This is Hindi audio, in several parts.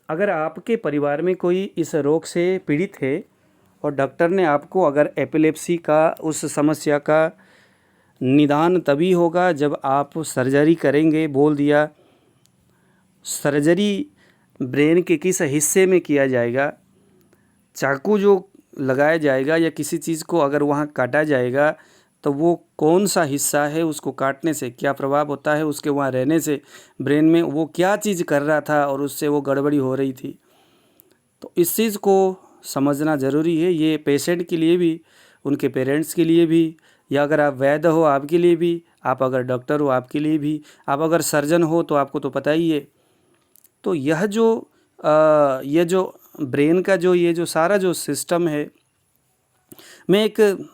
अगर आपके परिवार में कोई इस रोग से पीड़ित है और डॉक्टर ने आपको अगर एपिलेप्सी का उस समस्या का निदान तभी होगा जब आप सर्जरी करेंगे, बोल दिया। सर्जरी ब्रेन के किस हिस्से में किया जाएगा, चाकू जो लगाया जाएगा या किसी चीज़ को अगर वहाँ काटा जाएगा तो वो कौन सा हिस्सा है, उसको काटने से क्या प्रभाव होता है, उसके वहाँ रहने से ब्रेन में वो क्या चीज़ कर रहा था और उससे वो गड़बड़ी हो रही थी। तो इस चीज़ को समझना ज़रूरी है। ये पेशेंट के लिए भी, उनके पेरेंट्स के लिए भी, या अगर आप वैद्य हो आपके लिए भी, आप अगर डॉक्टर हो आपके लिए भी, आप अगर सर्जन हो तो आपको तो पता ही है। तो ये जो ब्रेन का ये जो सारा जो सिस्टम है, मैं एक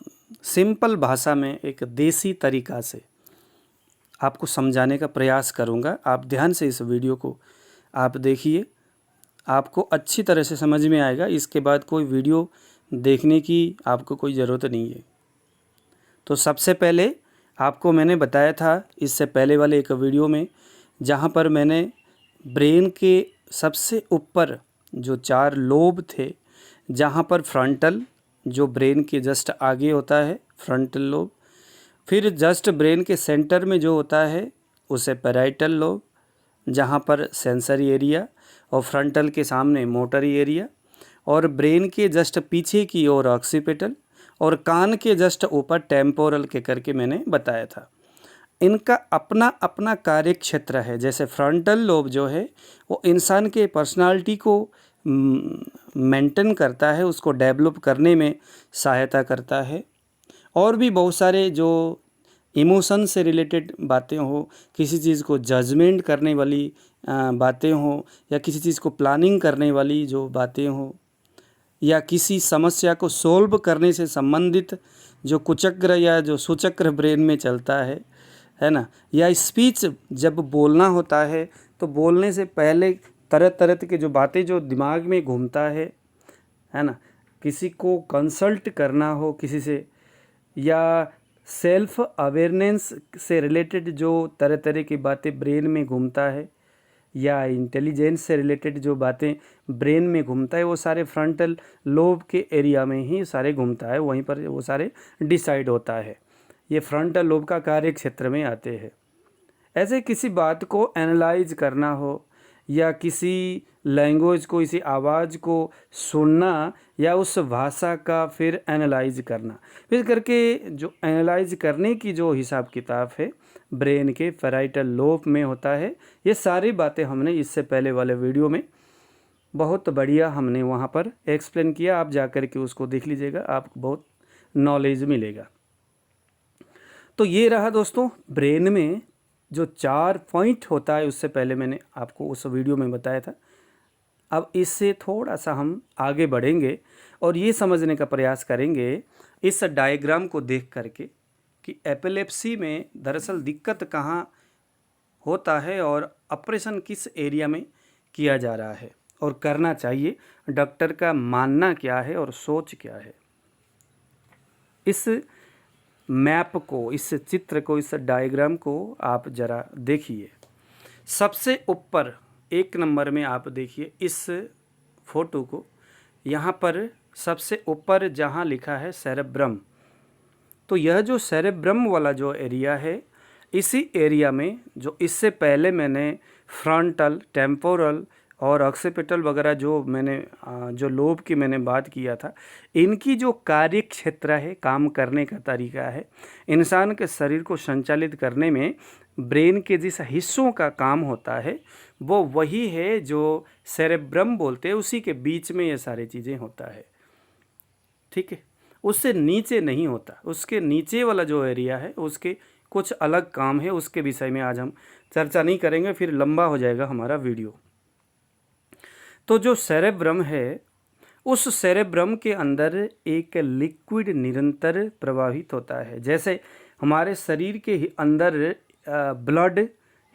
सिंपल भाषा में एक देसी तरीक़ा से आपको समझाने का प्रयास करूँगा। आप ध्यान से इस वीडियो को आप देखिए, आपको अच्छी तरह से समझ में आएगा। इसके बाद कोई वीडियो देखने की आपको कोई ज़रूरत नहीं है। तो सबसे पहले आपको मैंने बताया था इससे पहले वाले एक वीडियो में, जहाँ पर मैंने ब्रेन के सबसे ऊपर जो 4 लोब थे, जहाँ पर फ्रंटल जो ब्रेन के जस्ट आगे होता है फ्रंटल लोब, फिर जस्ट ब्रेन के सेंटर में जो होता है उसे पैराइटल लोब, जहाँ पर सेंसरी एरिया, और फ्रंटल के सामने मोटरी एरिया, और ब्रेन के जस्ट पीछे की ओर ऑक्सीपिटल, और कान के जस्ट ऊपर टेम्पोरल के करके मैंने बताया था। इनका अपना अपना कार्य क्षेत्र है। जैसे फ्रंटल लोब जो है वो इंसान के पर्सनालिटी को मेंटेन करता है, उसको डेवलप करने में सहायता करता है। और भी बहुत सारे जो इमोशन से रिलेटेड बातें हो, किसी चीज़ को जजमेंट करने वाली बातें हो, या किसी चीज़ को प्लानिंग करने वाली जो बातें हो, या किसी समस्या को सोल्व करने से संबंधित जो कुचक्र या जो सुचक्र ब्रेन में चलता है ना, या स्पीच जब बोलना होता है तो बोलने से पहले तरह तरह के जो बातें जो दिमाग में घूमता है ना, किसी को कंसल्ट करना हो किसी से, या सेल्फ अवेयरनेस से रिलेटेड जो तरह तरह की बातें ब्रेन में घूमता है, या इंटेलिजेंस से रिलेटेड जो बातें ब्रेन में घूमता है, वो सारे फ्रंटल लोब के एरिया में ही सारे घूमता है, वहीं पर वो सारे डिसाइड होता है। ये फ्रंटल लोब का कार्य क्षेत्र में आते हैं। ऐसे किसी बात को एनालाइज करना हो, या किसी लैंग्वेज को, इसी आवाज़ को सुनना, या उस भाषा का फिर एनालाइज करना, फिर करके जो एनालाइज करने की जो हिसाब किताब है ब्रेन के पैराइटल लोब में होता है। ये सारी बातें हमने इससे पहले वाले वीडियो में बहुत बढ़िया हमने वहाँ पर एक्सप्लेन किया। आप जा कर के उसको देख लीजिएगा, आपको बहुत नॉलेज मिलेगा। तो ये रहा दोस्तों, ब्रेन में जो 4 पॉइंट होता है, उससे पहले मैंने आपको उस वीडियो में बताया था। अब इससे थोड़ा सा हम आगे बढ़ेंगे और ये समझने का प्रयास करेंगे इस डायग्राम को देख करके कि एपिलेप्सी में दरअसल दिक्कत कहाँ होता है और ऑपरेशन किस एरिया में किया जा रहा है और करना चाहिए, डॉक्टर का मानना क्या है और सोच क्या है। इस मैप को, इस चित्र को, इस डायग्राम को आप ज़रा देखिए। सबसे ऊपर 1 नंबर में आप देखिए इस फोटो को, यहाँ पर सबसे ऊपर जहाँ लिखा है सेरेब्रम, तो यह जो सेरेब्रम वाला जो एरिया है, इसी एरिया में जो इससे पहले मैंने फ्रंटल, टेम्पोरल और ऑक्सीपिटल वगैरह जो मैंने जो लोब की मैंने बात किया था, इनकी जो कार्य क्षेत्र है, काम करने का तरीका है, इंसान के शरीर को संचालित करने में ब्रेन के जिस हिस्सों का काम होता है वो वही है जो सेरेब्रम बोलते हैं, उसी के बीच में ये सारी चीज़ें होता है। ठीक है, उससे नीचे नहीं होता, उसके नीचे वाला जो एरिया है उसके कुछ अलग काम है, उसके विषय में आज हम चर्चा नहीं करेंगे, फिर लंबा हो जाएगा हमारा वीडियो। तो जो सेरेब्रम है, उस सेरेब्रम के अंदर एक लिक्विड निरंतर प्रवाहित होता है। जैसे हमारे शरीर के अंदर ब्लड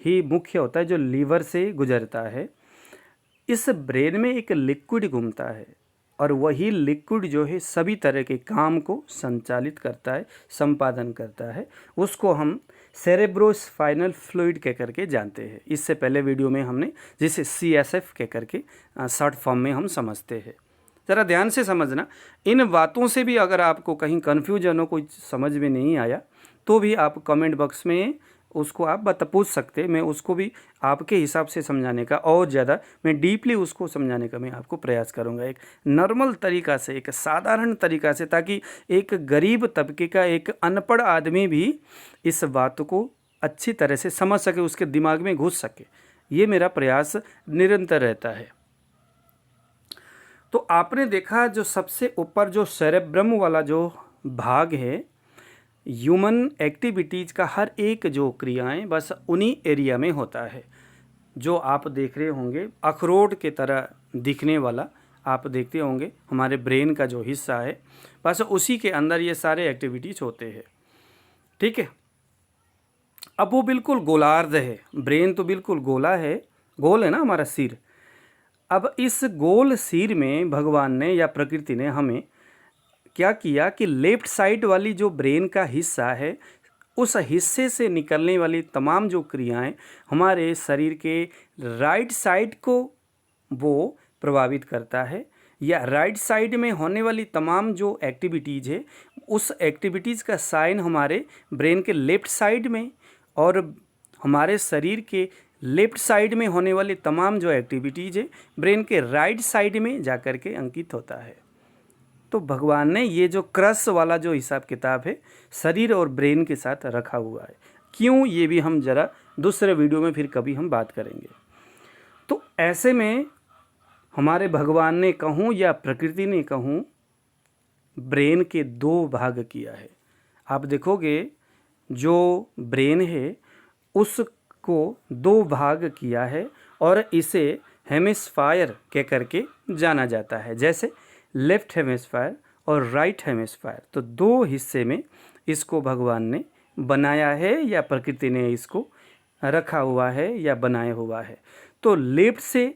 ही मुख्य होता है जो लीवर से गुजरता है, इस ब्रेन में एक लिक्विड घूमता है और वही लिक्विड जो है सभी तरह के काम को संचालित करता है, संपादन करता है। उसको हम सेरेब्रोस्पाइनल फ्लूइड कह करके जानते हैं। इससे पहले वीडियो में हमने जिसे CSF कह करके शॉर्ट फॉर्म में हम समझते हैं। ज़रा ध्यान से समझना, इन बातों से भी अगर आपको कहीं कन्फ्यूजन हो, कोई समझ में नहीं आया, तो भी आप कमेंट बॉक्स में उसको आप पूछ सकते हैं। मैं उसको भी आपके हिसाब से समझाने का, और ज़्यादा मैं डीपली उसको समझाने का मैं आपको प्रयास करूँगा, एक नॉर्मल तरीक़ा से, एक साधारण तरीक़ा से, ताकि एक गरीब तबके का एक अनपढ़ आदमी भी इस बात को अच्छी तरह से समझ सके, उसके दिमाग में घुस सके। ये मेरा प्रयास निरंतर रहता है। तो आपने देखा जो सबसे ऊपर जो सेरेब्रम वाला जो भाग है, ह्यूमन एक्टिविटीज़ का हर एक जो क्रियाएं बस उन्हीं एरिया में होता है। जो आप देख रहे होंगे अखरोट के तरह दिखने वाला, आप देखते होंगे हमारे ब्रेन का जो हिस्सा है, बस उसी के अंदर ये सारे एक्टिविटीज़ होते हैं। ठीक है, अब वो बिल्कुल गोलार्ध है, ब्रेन तो बिल्कुल गोला है, गोल है ना हमारा सिर। अब इस गोल सिर में भगवान ने या प्रकृति ने हमें क्या किया कि लेफ्ट साइड वाली जो ब्रेन का हिस्सा है, उस हिस्से से निकलने वाली तमाम जो क्रियाएं हमारे शरीर के राइट साइड को वो प्रभावित करता है, या राइट साइड में होने वाली तमाम जो एक्टिविटीज़ है, उस एक्टिविटीज़ का साइन हमारे ब्रेन के लेफ़्ट साइड में, और हमारे शरीर के लेफ़्ट साइड में होने वाली तमाम जो एक्टिविटीज़ है ब्रेन के राइट साइड में जा कर के अंकित होता है। तो भगवान ने ये जो क्रस वाला जो हिसाब किताब है शरीर और ब्रेन के साथ रखा हुआ है। क्यों, ये भी हम ज़रा दूसरे वीडियो में फिर कभी हम बात करेंगे। तो ऐसे में हमारे भगवान ने कहूँ या प्रकृति ने कहूँ, ब्रेन के दो भाग किया है। आप देखोगे जो ब्रेन है उसको दो भाग किया है, और इसे हेमिस्फायर कह करके जाना जाता है, जैसे लेफ्ट हेमिस्फायर और राइट हेमिस्फायर। तो दो हिस्से में इसको भगवान ने बनाया है, या प्रकृति ने इसको रखा हुआ है या बनाया हुआ है। तो लेफ्ट से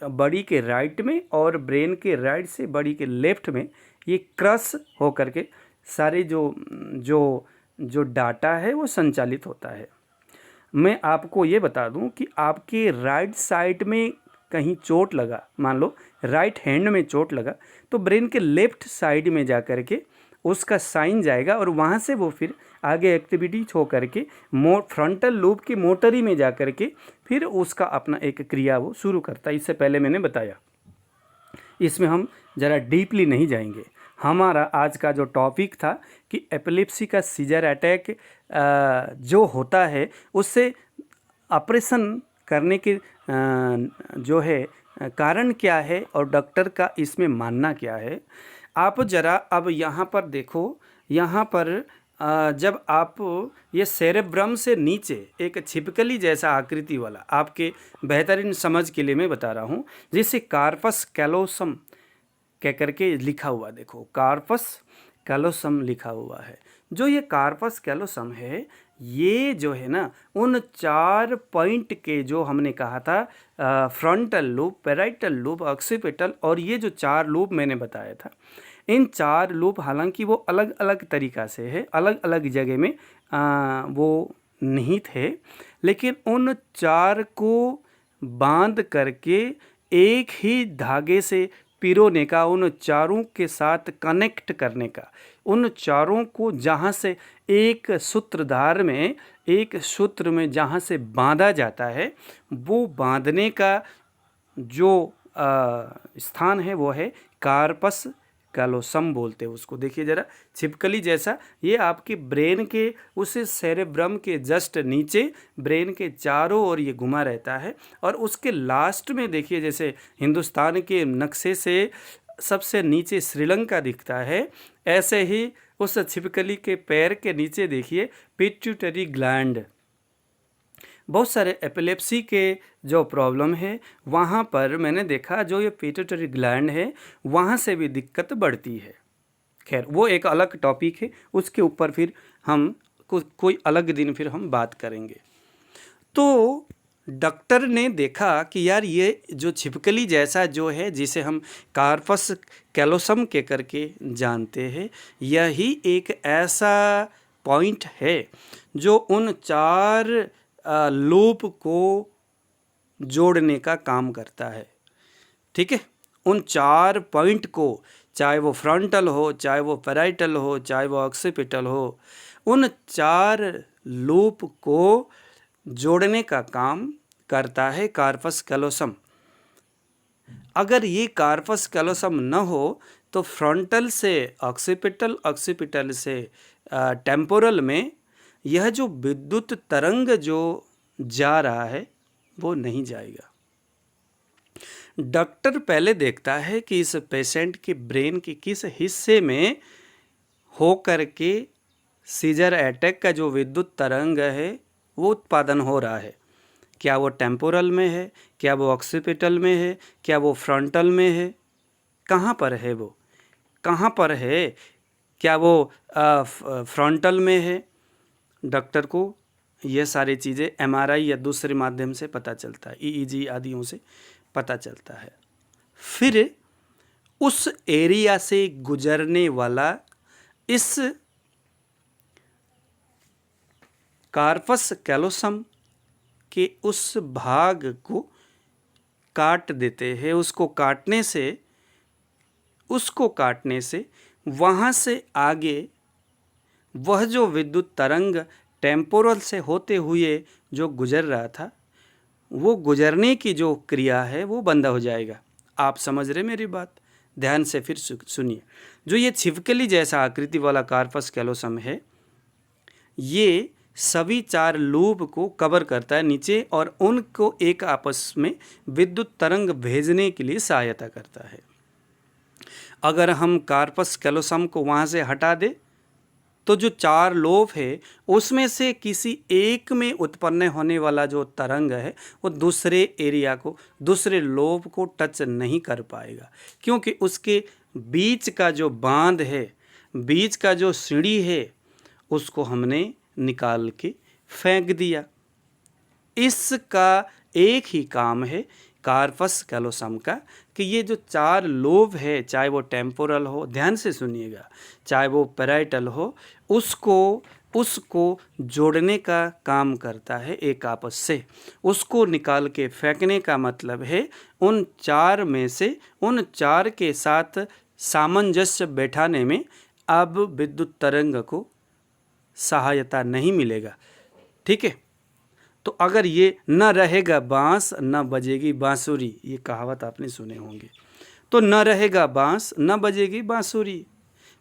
बड़ी के राइट में और ब्रेन के राइट से बड़ी के लेफ्ट में ये क्रॉस हो करके सारे जो डाटा है वो संचालित होता है। मैं आपको ये बता दूं कि आपके राइट साइड में कहीं चोट लगा, मान लो राइट हैंड में चोट लगा, तो ब्रेन के लेफ्ट साइड में जा कर के उसका साइन जाएगा, और वहाँ से वो फिर आगे एक्टिविटीज हो करके फ्रंटल लूब की मोटरी में जा कर के फिर उसका अपना एक क्रिया वो शुरू करता है। इससे पहले मैंने बताया, इसमें हम ज़रा डीपली नहीं जाएंगे। हमारा आज का जो टॉपिक था कि एपिलेप्सी का सीजर अटैक जो होता है उससे ऑपरेशन करने के जो है कारण क्या है और डॉक्टर का इसमें मानना क्या है। आप ज़रा अब यहाँ पर देखो, यहाँ पर जब आप ये सेरेब्रम से नीचे एक छिपकली जैसा आकृति वाला, आपके बेहतरीन समझ के लिए मैं बता रहा हूँ, जिसे कार्पस कैलोसम कह करके लिखा हुआ, देखो कार्पस कैलोसम लिखा हुआ है। जो ये कार्पस कैलोसम है, ये जो है ना उन 4 पॉइंट के जो हमने कहा था, frontal lube, parietal lube, occipital, और ये जो 4 लूब मैंने बताया था, इन 4 लूब हालांकि वो अलग अलग तरीक़ा से है, अलग अलग जगह में वो निहित है, लेकिन उन 4 को बांध करके एक ही धागे से पिरोने का, उन चारों के साथ कनेक्ट करने का, उन चारों को जहाँ से एक सूत्रधार में, एक सूत्र में जहाँ से बांधा जाता है, वो बांधने का जो स्थान है वो है कार्पस कैलोसम बोलते हैं उसको। देखिए ज़रा छिपकली जैसा, ये आपके ब्रेन के उस सेरेब्रम के जस्ट नीचे ब्रेन के चारों ओर ये घुमा रहता है, और उसके लास्ट में देखिए जैसे हिंदुस्तान के नक्शे से सबसे नीचे श्रीलंका दिखता है, ऐसे ही उस छिपकली के पैर के नीचे देखिए पिट्यूटरी ग्लैंड। बहुत सारे एपिलेप्सी के जो प्रॉब्लम है वहाँ पर मैंने देखा जो ये पिट्यूटरी ग्लैंड है वहाँ से भी दिक्कत बढ़ती है। खैर वो एक अलग टॉपिक है, उसके ऊपर फिर हम कोई अलग दिन फिर हम बात करेंगे। तो डॉक्टर ने देखा कि यार ये जो छिपकली जैसा जो है, जिसे हम कार्पस कैलोसम के करके जानते हैं, यही एक ऐसा पॉइंट है जो उन 4 लोब को जोड़ने का काम करता है। ठीक है, उन 4 पॉइंट को, चाहे वो फ्रंटल हो, चाहे वो पैराइटल हो, चाहे वो ऑक्सीपिटल हो, उन 4 लूप को जोड़ने का काम करता है कार्पस कैलोसम। अगर ये कार्पस कैलोसम न हो तो फ्रंटल से ऑक्सीपिटल, ऑक्सीपिटल से टेम्पोरल में यह जो विद्युत तरंग जो जा रहा है वो नहीं जाएगा। डॉक्टर पहले देखता है कि इस पेशेंट के ब्रेन के किस हिस्से में हो कर के सीजर अटैक का जो विद्युत तरंग है वो उत्पादन हो रहा है। क्या वो टेम्पोरल में है, क्या वो ऑक्सीपिटल में है, क्या वो फ्रंटल में है, कहाँ पर है वो, कहाँ पर है, क्या वो फ्रंटल में है। डॉक्टर को ये सारी चीज़ें एमआरआई या दूसरे माध्यम से पता चलता है, ईईजी आदियों से पता चलता है। फिर उस एरिया से गुजरने वाला इस कार्पस कैलोसम के उस भाग को काट देते हैं। उसको काटने से वहाँ से आगे वह जो विद्युत तरंग टेम्पोरल से होते हुए जो गुजर रहा था, वो गुजरने की जो क्रिया है वो बंद हो जाएगा। आप समझ रहे मेरी बात? ध्यान से फिर सुनिए। जो ये छिपकली जैसा आकृति वाला कार्पस कैलोसम है, ये सभी 4 लूप को कवर करता है नीचे और उनको एक आपस में विद्युत तरंग भेजने के लिए सहायता करता है। अगर हम कार्पस कैलोसम को वहाँ से हटा दें तो जो 4 लोब है उसमें से किसी एक में उत्पन्न होने वाला जो तरंग है वो दूसरे एरिया को, दूसरे लोब को टच नहीं कर पाएगा, क्योंकि उसके बीच का जो बांध है, बीच का जो सीढ़ी है, उसको हमने निकाल के फेंक दिया। इसका एक ही काम है कार्पस कैलोसम का कि ये जो 4 लोब है, चाहे वो टेम्पोरल हो, ध्यान से सुनिएगा, चाहे वो पैराइटल हो, उसको जोड़ने का काम करता है एक आपस से। उसको निकाल के फेंकने का मतलब है उन 4 में से उन 4 के साथ सामंजस्य बैठाने में अब विद्युत तरंग को सहायता नहीं मिलेगा। ठीक है, तो अगर ये न रहेगा बांस न बजेगी बांसुरी, ये कहावत आपने सुने होंगे। तो न रहेगा बांस न बजेगी बांसुरी,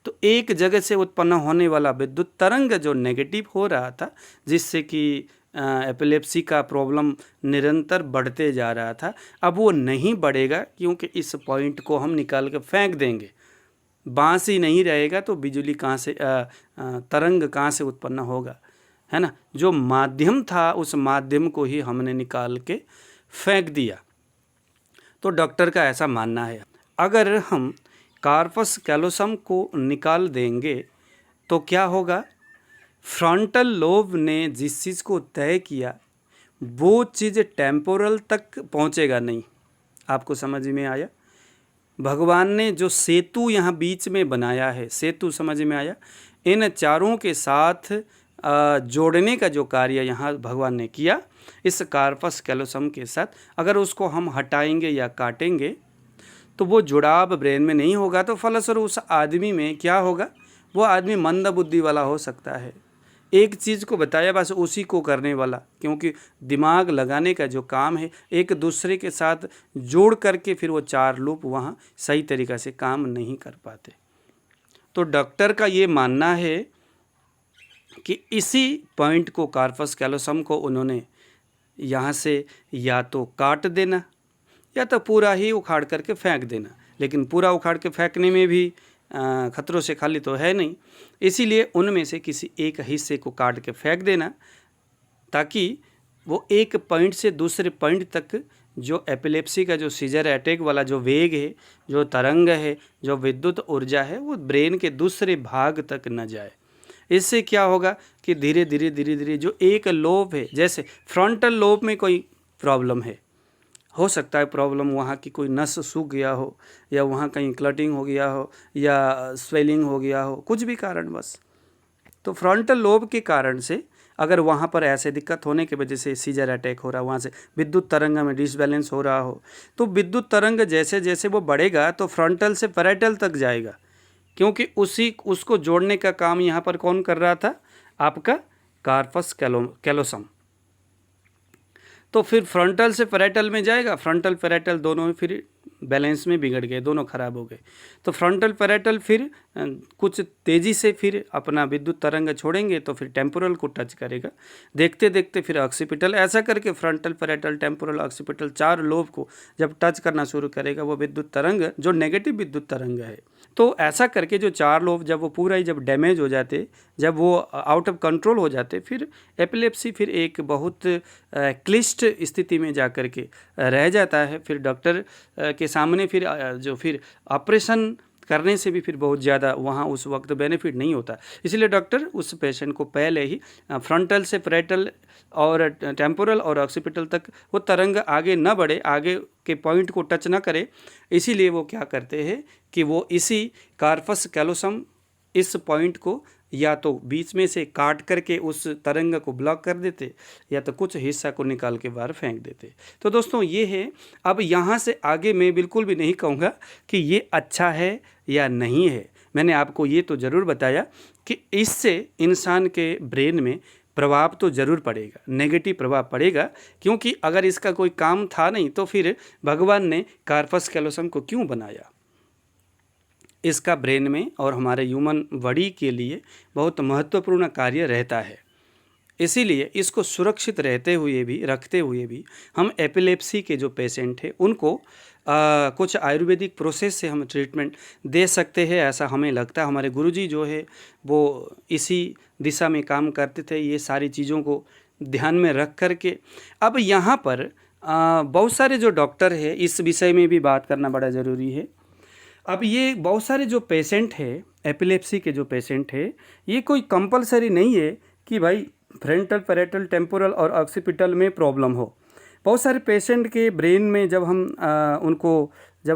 तो एक जगह से उत्पन्न होने वाला विद्युत तरंग जो नेगेटिव हो रहा था, जिससे कि एपिलेप्सी का प्रॉब्लम निरंतर बढ़ते जा रहा था, अब वो नहीं बढ़ेगा, क्योंकि इस पॉइंट को हम निकाल के फेंक देंगे। बांस ही नहीं रहेगा तो बिजली कहाँ से, तरंग कहाँ से उत्पन्न होगा, है ना। जो माध्यम था उस माध्यम को ही हमने निकाल के फेंक दिया। तो डॉक्टर का ऐसा मानना है। अगर हम कार्पस कैलोसम को निकाल देंगे तो क्या होगा, फ्रंटल लोब ने जिस चीज़ को तय किया वो चीज़ टेम्पोरल तक पहुंचेगा नहीं। आपको समझ में आया? भगवान ने जो सेतु यहाँ बीच में बनाया है, सेतु समझ में आया? इन चारों के साथ जोड़ने का जो कार्य यहाँ भगवान ने किया इस कार्पस कैलोसम के साथ, अगर उसको हम हटाएंगे या काटेंगे तो वो जुड़ाव ब्रेन में नहीं होगा। तो फलस्वरूप उस आदमी में क्या होगा, वो आदमी मंद बुद्धि वाला हो सकता है, एक चीज़ को बताया बस उसी को करने वाला, क्योंकि दिमाग लगाने का जो काम है एक दूसरे के साथ जोड़ करके फिर वो 4 लूप वहाँ सही तरीक़ा से काम नहीं कर पाते। तो डॉक्टर का ये मानना है कि इसी पॉइंट को, कार्पस कैलोसम को, उन्होंने यहाँ से या तो काट देना या तो पूरा ही उखाड़ करके फेंक देना। लेकिन पूरा उखाड़ के फेंकने में भी खतरों से खाली तो है नहीं, इसीलिए उनमें से किसी एक हिस्से को काट के फेंक देना, ताकि वो एक पॉइंट से दूसरे पॉइंट तक जो एपिलेप्सी का जो सीजर अटैक वाला जो वेग है, जो तरंग है, जो विद्युत ऊर्जा है, वो ब्रेन के दूसरे भाग तक न जाए। इससे क्या होगा कि धीरे धीरे जो एक लोब है, जैसे फ्रंटल लोब में कोई प्रॉब्लम है, हो सकता है प्रॉब्लम वहाँ की कोई नस सूख गया हो, या वहाँ कहीं क्लटिंग हो गया हो, या स्वेलिंग हो गया हो, कुछ भी कारण बस, तो फ्रंटल लोब के कारण से अगर वहाँ पर ऐसे दिक्कत होने की वजह से सीजर अटैक हो रहा, वहाँ से विद्युत तरंग में डिसबैलेंस हो रहा हो, तो विद्युत तरंग जैसे जैसे वो बढ़ेगा तो फ्रंटल से पैराइटल तक जाएगा, क्योंकि उसको जोड़ने का काम यहाँ पर कौन कर रहा था, आपका कार्पस कैलोसम। तो फिर फ्रंटल से पैराइटल में जाएगा, फ्रंटल पैराइटल दोनों फिर बैलेंस में बिगड़ गए, दोनों खराब हो गए। तो फ्रंटल पैराइटल फिर कुछ तेज़ी से फिर अपना विद्युत तरंग छोड़ेंगे तो फिर टेम्पोरल को टच करेगा, देखते देखते फिर ऑक्सीपिटल, ऐसा करके frontal parietal temporal occipital 4 lobe को जब टच करना शुरू करेगा वो विद्युत तरंग जो नेगेटिव विद्युत तरंग है, तो ऐसा करके जो 4 लोब जब वो पूरा ही जब डैमेज हो जाते, जब वो आउट ऑफ कंट्रोल हो जाते, फिर एपिलेप्सी फिर एक बहुत क्लिष्ट स्थिति में जा कर के रह जाता है। फिर डॉक्टर के सामने फिर ऑपरेशन करने से भी फिर बहुत ज़्यादा वहाँ उस वक्त बेनिफिट नहीं होता, इसलिए डॉक्टर उस पेशेंट को पहले ही फ्रंटल से पैराइटल और टेम्पोरल और ऑक्सीपिटल तक वो तरंग आगे न बढ़े, आगे के पॉइंट को टच ना करे, इसीलिए वो क्या करते हैं कि वो इसी कार्पस कैलोसम इस पॉइंट को या तो बीच में से काट करके उस तरंग को ब्लॉक कर देते या तो कुछ हिस्सा को निकाल के बाहर फेंक देते। तो दोस्तों ये है। अब यहाँ से आगे मैं बिल्कुल भी नहीं कहूँगा कि ये अच्छा है या नहीं है, मैंने आपको ये तो ज़रूर बताया कि इससे इंसान के ब्रेन में प्रभाव तो ज़रूर पड़ेगा, नेगेटिव प्रभाव पड़ेगा, क्योंकि अगर इसका कोई काम था नहीं तो फिर भगवान ने कार्पस कैलोसम को क्यों बनाया। इसका ब्रेन में और हमारे ह्यूमन बॉडी के लिए बहुत महत्वपूर्ण कार्य रहता है, इसीलिए इसको सुरक्षित रखते हुए भी हम एपिलेप्सी के जो पेशेंट हैं उनको कुछ आयुर्वेदिक प्रोसेस से हम ट्रीटमेंट दे सकते हैं, ऐसा हमें लगता है। हमारे गुरुजी जो है वो इसी दिशा में काम करते थे, ये सारी चीज़ों को ध्यान में रख कर के। अब यहाँ पर बहुत सारे जो डॉक्टर हैं, इस विषय में भी बात करना बड़ा ज़रूरी है। अब ये बहुत सारे जो पेशेंट है एपिलेप्सी के जो पेशेंट है, ये कोई कंपलसरी नहीं है कि भाई फ्रंटल पैराइटल टेम्पोरल और ऑक्सीपिटल में प्रॉब्लम हो। बहुत सारे पेशेंट के ब्रेन में जब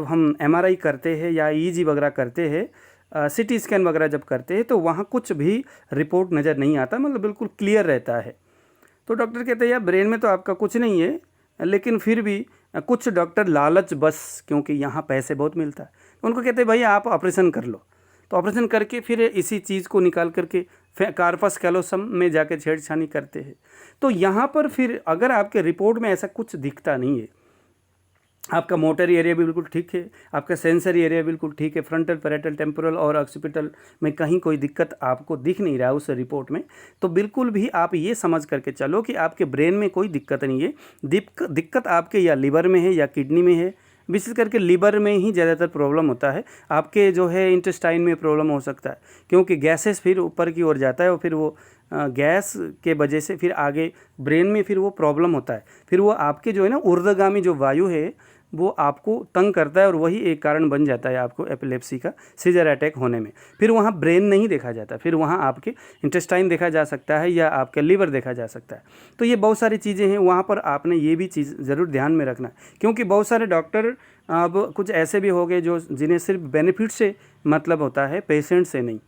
हम एमआरआई करते हैं या ईईजी वगैरह करते हैं, सीटी स्कैन वगैरह जब करते हैं, तो वहाँ कुछ भी रिपोर्ट नज़र नहीं आता, मतलब बिल्कुल क्लियर रहता है। तो डॉक्टर कहते हैं यार ब्रेन में तो आपका कुछ नहीं है, लेकिन फिर भी कुछ डॉक्टर लालच बस, क्योंकि यहाँ पैसे बहुत मिलता है, उनको कहते हैं भाई आप ऑपरेशन कर लो। तो ऑपरेशन करके फिर इसी चीज़ को निकाल करके कार्पस कैलोसम में जाके छेड़छानी करते हैं। तो यहाँ पर फिर अगर आपके रिपोर्ट में ऐसा कुछ दिखता नहीं है, आपका मोटर एरिया भी बिल्कुल ठीक है, आपका सेंसरी एरिया बिल्कुल ठीक है, फ्रंटल पैराइटल टेम्पोरल और ऑक्सीपिटल में कहीं कोई दिक्कत आपको दिख नहीं रहा है उस रिपोर्ट में, तो बिल्कुल भी आप ये समझ करके चलो कि आपके ब्रेन में कोई दिक्कत नहीं है। दिक्कत आपके या लिवर में है या किडनी में है, विशेष करके लिवर में ही ज़्यादातर प्रॉब्लम होता है। आपके जो है इंटेस्टाइन में प्रॉब्लम हो सकता है, क्योंकि गैसेस फिर ऊपर की ओर जाता है और फिर वो गैस के वजह से फिर आगे ब्रेन में फिर वो प्रॉब्लम होता है। फिर वो आपके जो है ना ऊर्ध्वगामी जो वायु है वो आपको तंग करता है और वही एक कारण बन जाता है आपको एपिलेप्सी का सीजर अटैक होने में। फिर वहाँ ब्रेन नहीं देखा जाता, फिर वहाँ आपके इंटेस्टाइन देखा जा सकता है या आपका लीवर देखा जा सकता है। तो ये बहुत सारी चीज़ें हैं, वहाँ पर आपने ये भी चीज़ ज़रूर ध्यान में रखना, क्योंकि बहुत सारे डॉक्टर अब कुछ ऐसे भी हो गए जो जिन्हें सिर्फ बेनिफिट से मतलब होता है, पेशेंट से नहीं।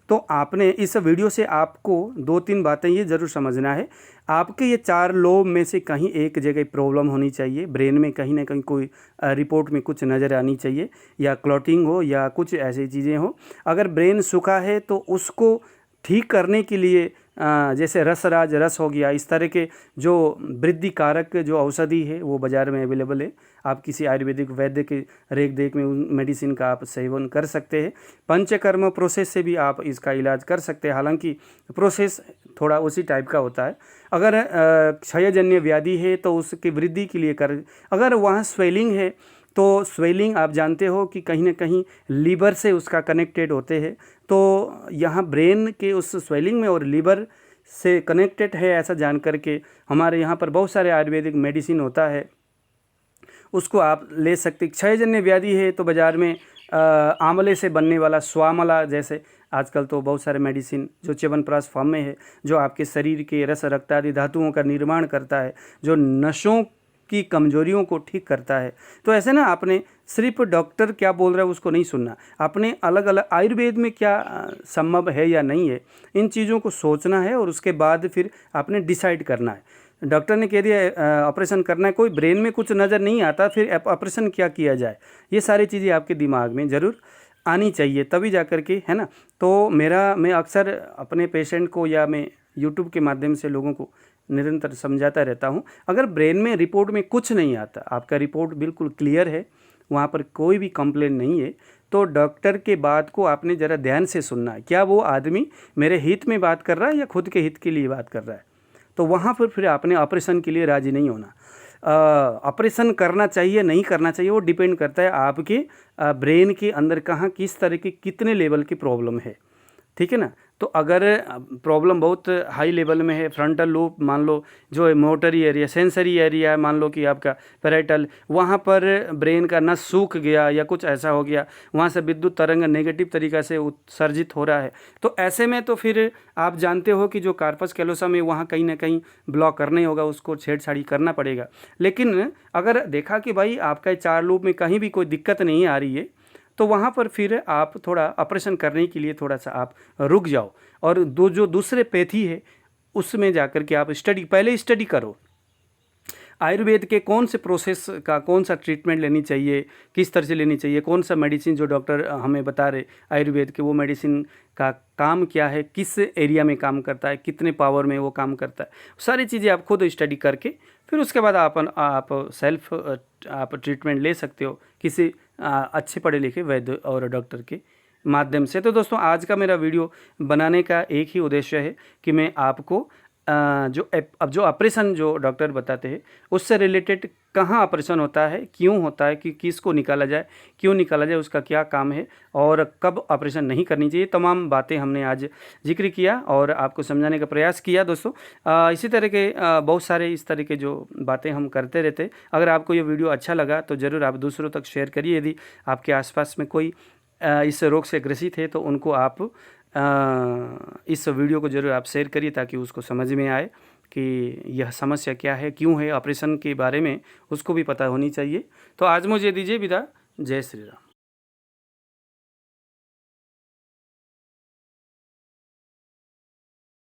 तो आपने इस वीडियो से आपको 2-3 बातें ये ज़रूर समझना है, आपके ये 4 लोब में से कहीं एक जगह प्रॉब्लम होनी चाहिए, ब्रेन में कहीं ना कहीं कोई रिपोर्ट में कुछ नज़र आनी चाहिए, या क्लॉटिंग हो या कुछ ऐसी चीज़ें हो। अगर ब्रेन सूखा है तो उसको ठीक करने के लिए जैसे रसराज रस हो गया, इस तरह के जो वृद्धि कारक जो औषधि है वो बाज़ार में अवेलेबल है। आप किसी आयुर्वेदिक वैद्य के रेख देख में उन मेडिसिन का आप सेवन कर सकते हैं। पंचकर्म प्रोसेस से भी आप इसका इलाज कर सकते हैं, हालांकि प्रोसेस थोड़ा उसी टाइप का होता है। अगर क्षयजन्य व्याधि है तो उसकी वृद्धि के लिए अगर वहाँ स्वेलिंग है तो स्वेलिंग आप जानते हो कि कहीं ना कहीं लीवर से उसका कनेक्टेड होते हैं, तो यहाँ ब्रेन के उस स्वेलिंग में और लीवर से कनेक्टेड है ऐसा जान करके हमारे यहाँ पर बहुत सारे आयुर्वेदिक मेडिसिन होता है, उसको आप ले सकते। क्षयजन्य व्याधि है तो बाज़ार में आंवले से बनने वाला स्वामला, जैसे आजकल तो बहुत सारे मेडिसिन जो च्यवनप्राश फॉर्म में है, जो आपके शरीर के रस रक्त आदि धातुओं का निर्माण करता है, जो नसों उसकी कमजोरियों को ठीक करता है। तो ऐसे ना आपने सिर्फ डॉक्टर क्या बोल रहा है उसको नहीं सुनना, आपने अलग अलग आयुर्वेद में क्या संभव है या नहीं है, इन चीज़ों को सोचना है और उसके बाद फिर आपने डिसाइड करना है। डॉक्टर ने कह दिया ऑपरेशन करना है, कोई ब्रेन में कुछ नज़र नहीं आता, फिर ऑपरेशन क्या किया जाए, ये सारी चीज़ें आपके दिमाग में ज़रूर आनी चाहिए, तभी जा कर के, है ना। तो मैं अक्सर अपने पेशेंट को या मैं यूट्यूब के माध्यम से लोगों को निरंतर समझाता रहता हूँ, अगर ब्रेन में रिपोर्ट में कुछ नहीं आता, आपका रिपोर्ट बिल्कुल क्लियर है, वहाँ पर कोई भी कंप्लेन नहीं है, तो डॉक्टर के बात को आपने ज़रा ध्यान से सुनना है। क्या वो आदमी मेरे हित में बात कर रहा है या खुद के हित के लिए बात कर रहा है, तो वहाँ पर फिर आपने ऑपरेशन के लिए राज़ी नहीं होना। ऑपरेशन करना चाहिए नहीं करना चाहिए वो डिपेंड करता है आपके ब्रेन के अंदर कहाँ किस तरह की कितने लेवल की प्रॉब्लम है, ठीक है ना। तो अगर प्रॉब्लम बहुत हाई लेवल में है, फ्रंटल लूप मान लो, जो है मोटरी एरिया, सेंसरी एरिया है, मान लो कि आपका पैराइटल, वहाँ पर ब्रेन का नस सूख गया या कुछ ऐसा हो गया, वहाँ से विद्युत तरंग नेगेटिव तरीक़ा से उत्सर्जित हो रहा है, तो ऐसे में तो फिर आप जानते हो कि जो कार्पस कैलोसम है वहाँ कहीं ना कहीं ब्लॉक करना ही होगा, उसको छेड़छाड़ी करना पड़ेगा। लेकिन अगर देखा कि भाई आपका 4 लूप में कहीं भी कोई दिक्कत नहीं आ रही है, तो वहाँ पर फिर आप थोड़ा ऑपरेशन करने के लिए थोड़ा सा आप रुक जाओ, और जो दूसरे पैथी है उसमें जाकर के आप पहले स्टडी करो, आयुर्वेद के कौन से प्रोसेस का कौन सा ट्रीटमेंट लेनी चाहिए, किस तरह से लेनी चाहिए, कौन सा मेडिसिन जो डॉक्टर हमें बता रहे आयुर्वेद के, वो मेडिसिन का काम क्या है, किस एरिया में काम करता है, कितने पावर में वो काम करता है, सारी चीज़ें आप खुद स्टडी करके फिर उसके बाद आप सेल्फ आप ट्रीटमेंट ले सकते हो किसी अच्छे पढ़े लिखे वैद्य और डॉक्टर के माध्यम से। तो दोस्तों, आज का मेरा वीडियो बनाने का एक ही उद्देश्य है कि मैं आपको जो ऑपरेशन जो डॉक्टर बताते हैं उससे रिलेटेड कहाँ ऑपरेशन होता है, क्यों होता है, कि किसको निकाला जाए, क्यों निकाला जाए, उसका क्या काम है और कब ऑपरेशन नहीं करनी चाहिए, तमाम बातें हमने आज जिक्र किया और आपको समझाने का प्रयास किया। दोस्तों, इसी तरह के बहुत सारे इस तरह के जो बातें हम करते रहते। अगर आपको ये वीडियो अच्छा लगा तो ज़रूर आप दूसरों तक शेयर करिए। यदि आपके आसपास में कोई इस रोग से ग्रसित है तो उनको आप इस वीडियो को ज़रूर आप शेयर करिए, ताकि उसको समझ में आए कि यह समस्या क्या है, क्यों है, ऑपरेशन के बारे में उसको भी पता होनी चाहिए। तो आज मुझे दीजिए विदा। जय श्री राम।